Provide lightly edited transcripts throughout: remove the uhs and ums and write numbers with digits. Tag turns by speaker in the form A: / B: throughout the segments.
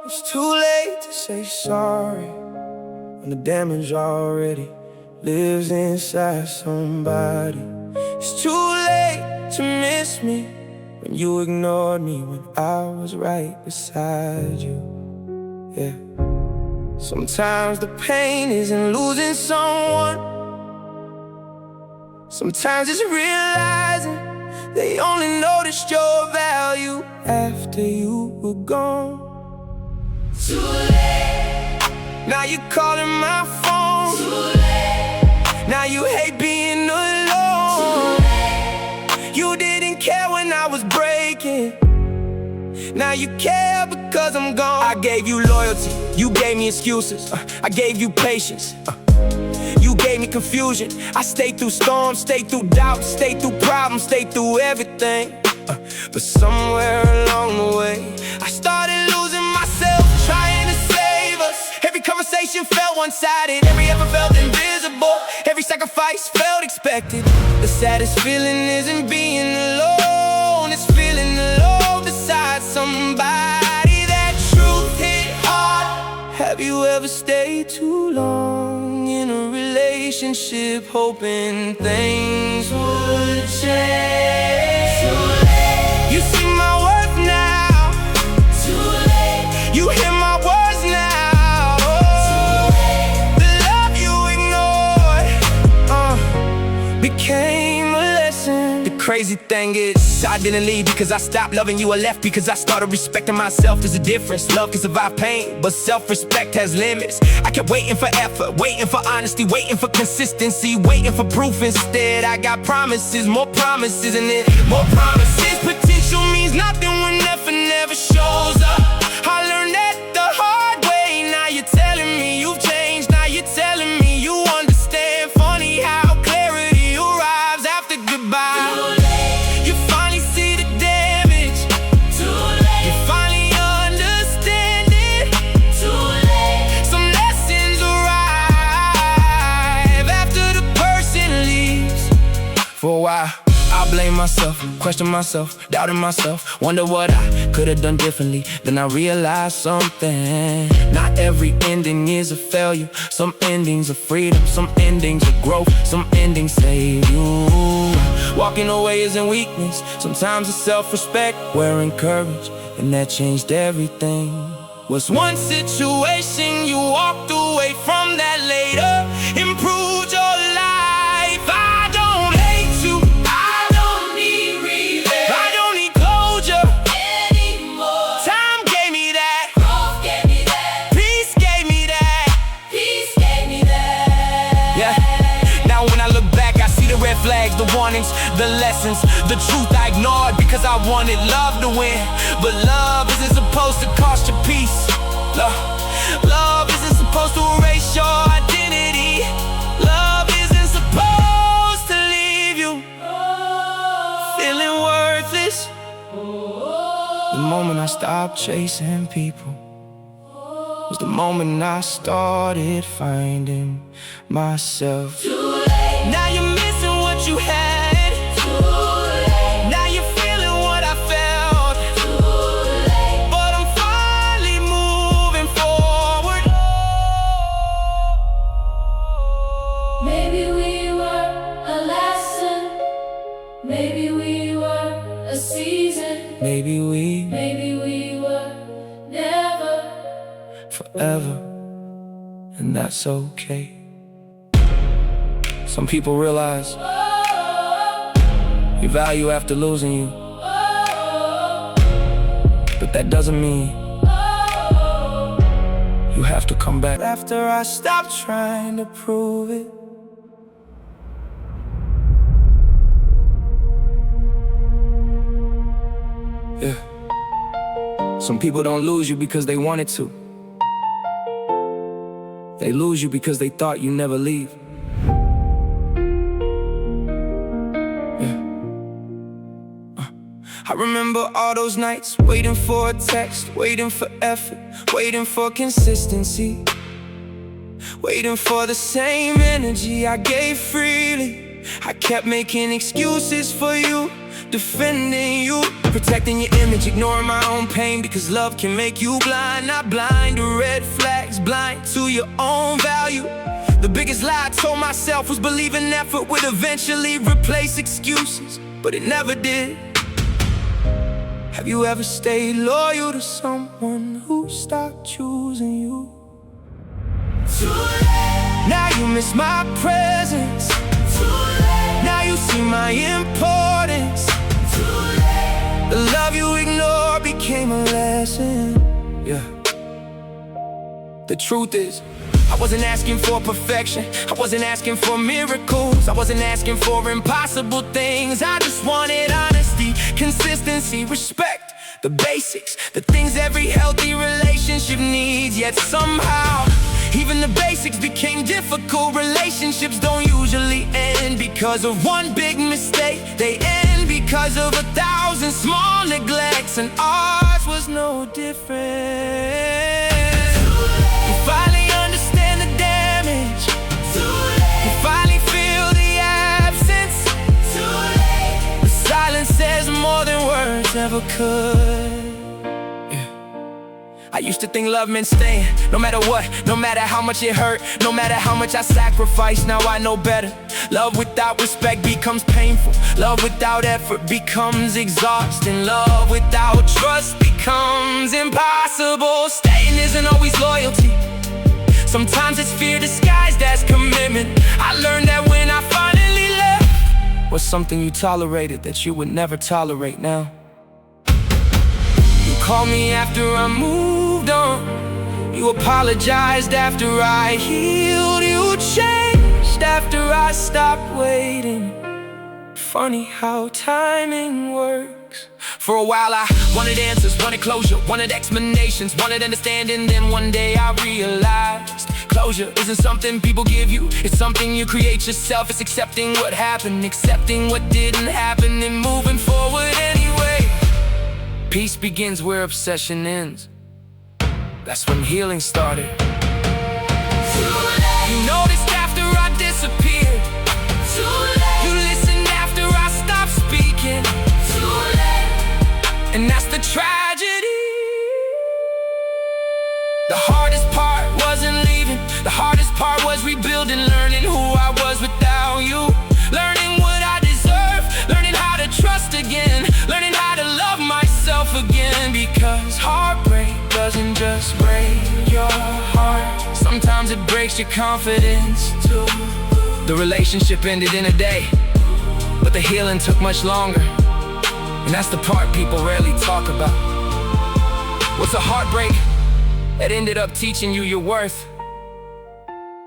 A: It's too late to say sorry when the damage already lives inside somebody. It's too late to miss me when you ignored me when I was right beside you. Yeah. Sometimes the pain isn't losing someone. Sometimes it's realizing they only noticed your value after you were gone.
B: Too late.
A: Now you calling my phone.
B: Too late.
A: Now you hate being alone.
B: Too late.
A: You didn't care when I was breaking. Now you care because I'm gone. I gave you loyalty, you gave me excuses. I gave you patience, you gave me confusion. I stayed through storms, stayed through doubts, stayed through problems, stayed through everything. But somewhere along the way, I started losing myself, trying to save us. Every conversation felt one-sided, every effort felt invisible, every sacrifice felt expected. The saddest feeling isn't being alone, it's feeling alone beside somebody. That truth hit hard. Have you ever stayed too long in a relationship hoping things would change?
B: Too late.
A: You see my worth now.
B: Too late.
A: You hear my words now.
B: Too late.
A: The love you ignored became a lesson. The crazy thing is, I didn't leave because I stopped loving you, or left because I started respecting myself. There's a difference. Love can survive pain, but self-respect has limits. I kept waiting for effort, waiting for honesty, waiting for consistency, waiting for proof. Instead, I got promises, more promises, and then more promises. Potential means nothing when effort never shows up. I learned that the hard way. Now you're telling me you've changed. Now you're telling me you understand. Funny how clarity arrives after goodbye.
B: Too late.
A: You finally see the damage.
B: Too late.
A: You finally understand it.
B: Too late.
A: Some lessons arrive after the person leaves. For a while, I blame myself, question myself, doubting myself, wonder what I could have done differently. Then I realized something. Not every ending is a failure. Some endings are freedom, some endings are growth, some endings save you. Walking away isn't weakness, sometimes it's self-respect, wearing courage, and that changed everything. Was one situation you walked away from that later improved your life. I don't hate you,
B: I don't need revenge
A: I don't need closure.
B: anymore.
A: Time gave me that,
B: Growth gave me that.
A: peace gave me that.
B: Peace gave me that.
A: Yeah. Now when I look back, I see the red flags, the warnings, the lessons, the truth I ignored because I wanted love to win. But love isn't supposed to cost you peace. Love isn't supposed to erase your identity. Love isn't supposed to leave you feeling worthless. The moment I stopped chasing people was the moment I started finding myself.
B: Too late.
A: Now you're missing what you had.
B: Too late.
A: Now you're feeling what I felt.
B: Too late.
A: But I'm finally moving forward.
B: Maybe we were a lesson. Maybe we were a season.
A: Maybe we
B: Maybe we were never.
A: forever, and that's okay. Some people realize your value after losing you, but that doesn't mean you have to come back. After I stopped trying to prove it, yeah. Some people don't lose you because they wanted to. They lose you because they thought you never leave. Yeah. I remember all those nights waiting for a text, waiting for effort, waiting for consistency, waiting for the same energy I gave freely. I kept making excuses for you, defending you, protecting your image, ignoring my own pain, because love can make you blind. Not blind to red flags, blind to your own value. The biggest lie I told myself was believing effort would eventually replace excuses, but it never did. Have you ever stayed loyal to someone who stopped choosing you?
B: Too late.
A: Now you miss my presence.
B: Too late.
A: Now you see my importance.
B: Too late.
A: The love you ignored became a lesson. Yeah. The truth is, I wasn't asking for perfection. I wasn't asking for miracles. I wasn't asking for impossible things. I just wanted honesty, consistency, respect, the basics, the things every healthy relationship needs. Yet somehow, even the basics became difficult. Relationships don't usually end because of one big mistake. They end because of 1,000 small neglects, and ours was no different. You finally understand the damage.
B: Too late.
A: You finally feel the absence.
B: Too late.
A: The silence says more than words ever could. I used to think love meant staying, no matter what, no matter how much it hurt, no matter how much I sacrificed. Now I know better. Love without respect becomes painful. Love without effort becomes exhausting. Love without trust becomes impossible. Staying isn't always loyalty. Sometimes it's fear disguised as commitment. I learned that when I finally left was something you tolerated that you would never tolerate now. You called me after I moved on. You apologized after I healed. You changed after I stopped waiting. Funny how timing works. For a while I wanted answers, wanted closure, wanted explanations, wanted understanding. Then one day I realized closure isn't something people give you. It's something you create yourself. It's accepting what happened, accepting what didn't happen, and moving forward anyway. Peace begins where obsession ends. That's when healing started.
B: Too late.
A: You noticed after I disappeared.
B: Too late.
A: You listened after I stopped speaking.
B: Too late.
A: And that's the tragedy. The hardest part wasn't leaving. The hardest part was rebuilding, learning who I was without you, learning what I deserve, learning how to trust again, learning how to love myself again. Because heartbreak doesn't just break your heart, sometimes it breaks your confidence too. The relationship ended in a day, but the healing took much longer. And that's the part people rarely talk about. What's a heartbreak that ended up teaching you your worth?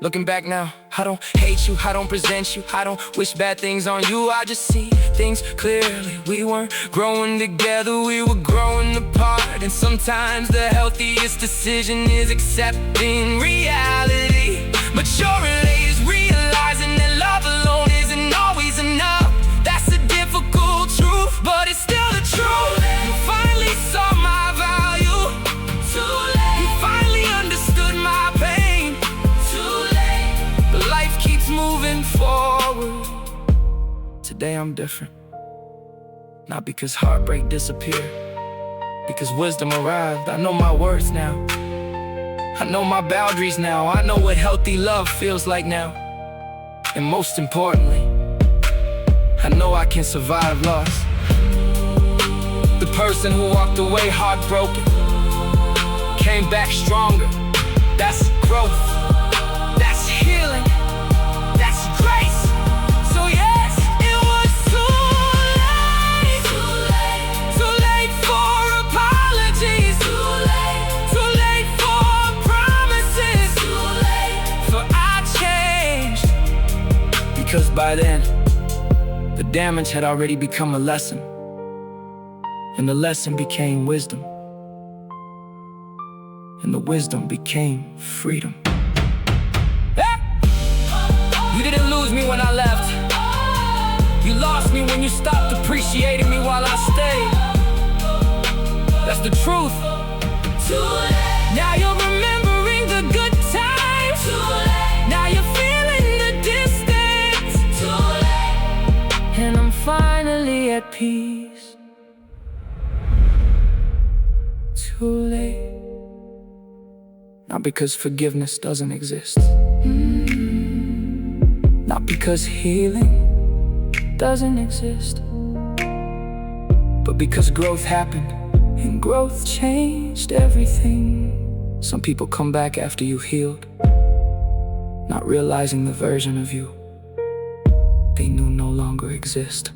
A: Looking back now, I don't hate you, I don't present you, I don't wish bad things on you. I just see things clearly. We weren't growing together, we were growing apart. And sometimes the healthiest decision is accepting reality. Maturity is realizing that love alone isn't always enough. That's a difficult truth, but it's still the truth. You finally saw my value.
B: Too late.
A: You finally understood my pain.
B: Too late.
A: But life keeps moving forward. Today I'm different. Not because heartbreak disappeared, because wisdom arrived. I know my worth now. I know my boundaries now. I know what healthy love feels like now. And most importantly, I know I can survive loss. The person who walked away heartbroken came back stronger. That's growth. That's healing. That's grace. So yes, it was too late.
B: Too late.
A: Too late for apologies.
B: Too late.
A: Too late for promises.
B: Too late.
A: For I changed. Because by then, the damage had already become a lesson. And the lesson became wisdom. And the wisdom became freedom. You didn't lose me when I left. You lost me when you stopped appreciating me while I stayed. That's the truth.
B: Too late.
A: Now you're remembering the good times.
B: Too late.
A: Now you're feeling the distance.
B: Too late.
A: And I'm finally at peace. peace. Too late. Not because forgiveness doesn't exist. Not because healing doesn't exist, but because growth happened, and growth changed everything. Some people come back after you healed, not realizing the version of you they knew no longer exist.